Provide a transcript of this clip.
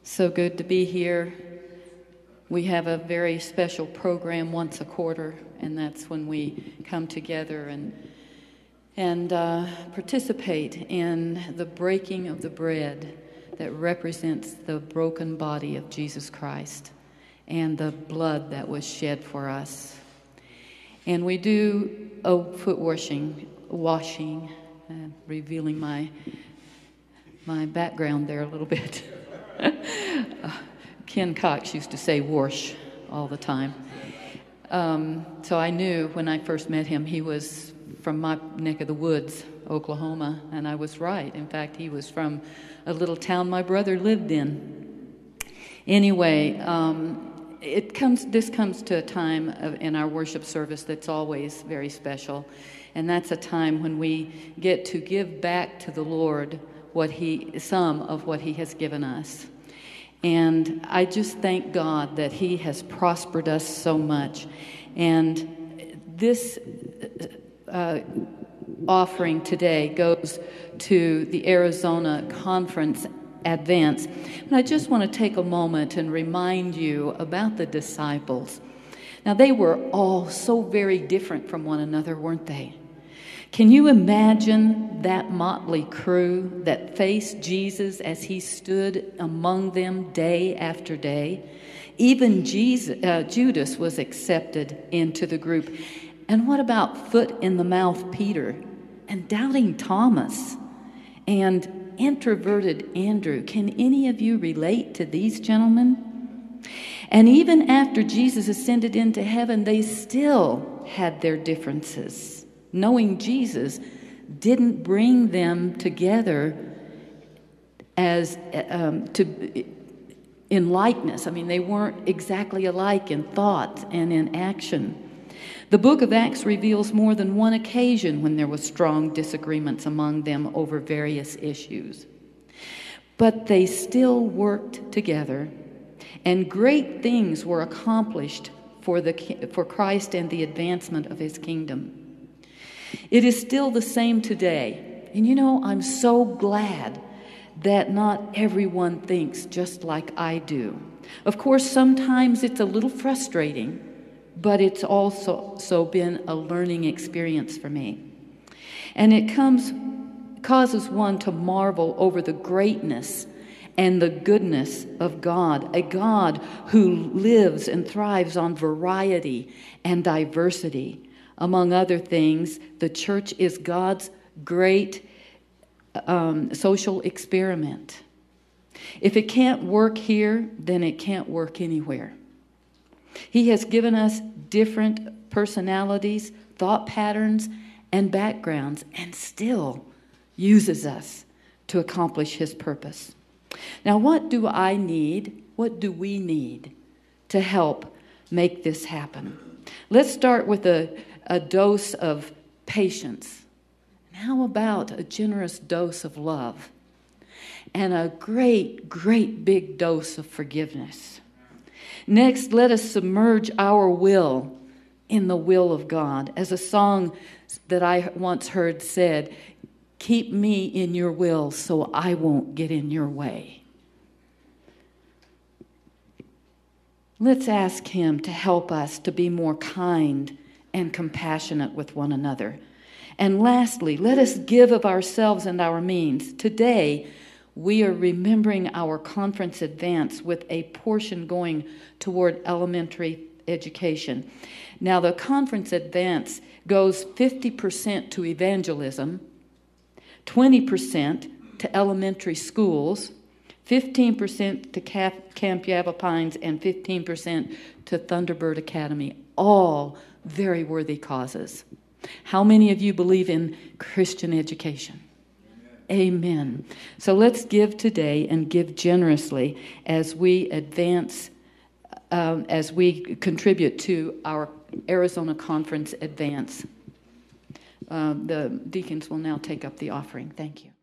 So good to be here. We have a very special program once a quarter, and that's when we come together and participate in the breaking of the bread that represents the broken body of Jesus Christ and the blood that was shed for us. And we do foot washing, revealing my background there a little bit. Ken Cox used to say "wash" all the time. So I knew when I first met him he was from my neck of the woods, Oklahoma, and I was right. In fact, he was from a little town my brother lived in. Anyway, this comes to a time in our worship service that's always very special, and that's a time when we get to give back to the Lord some of what He has given us. And I just thank God that He has prospered us so much. And this offering today goes to the Arizona Conference Advance. And I just want to take a moment and remind you about the disciples. Now, they were all so very different from one another, weren't they? Can you imagine that motley crew that faced Jesus as He stood among them day after day? Even Judas was accepted into the group. And what about foot-in-the-mouth Peter and doubting Thomas and introverted Andrew? Can any of you relate to these gentlemen? And even after Jesus ascended into heaven, they still had their differences. Knowing Jesus didn't bring them together as in likeness. I mean, they weren't exactly alike in thought and in action. The book of Acts reveals more than one occasion when there was strong disagreements among them over various issues. But they still worked together, and great things were accomplished for Christ and the advancement of His kingdom. It is still the same today. And you know, I'm so glad that not everyone thinks just like I do. Of course, sometimes it's a little frustrating, but it's also been a learning experience for me. And it causes one to marvel over the greatness and the goodness of God, a God who lives and thrives on variety and diversity. Among other things, the church is God's great social experiment. If it can't work here, then it can't work anywhere. He has given us different personalities, thought patterns, and backgrounds, and still uses us to accomplish His purpose. Now, what do I need? What do we need to help make this happen? Let's start with a dose of patience. And how about a generous dose of love? And a great, great big dose of forgiveness. Next, let us submerge our will in the will of God. As a song that I once heard said, "Keep me in your will so I won't get in your way." Let's ask Him to help us to be more kind and compassionate with one another. And lastly, let us give of ourselves and our means. Today, we are remembering our conference advance with a portion going toward elementary education. Now, the conference advance goes 50% to evangelism, 20% to elementary schools, 15% to Camp Yavapines, and 15% to Thunderbird Academy. All very worthy causes. How many of you believe in Christian education? Amen. So let's give today and give generously as we advance, as we contribute to our Arizona Conference advance. The deacons will now take up the offering. Thank you.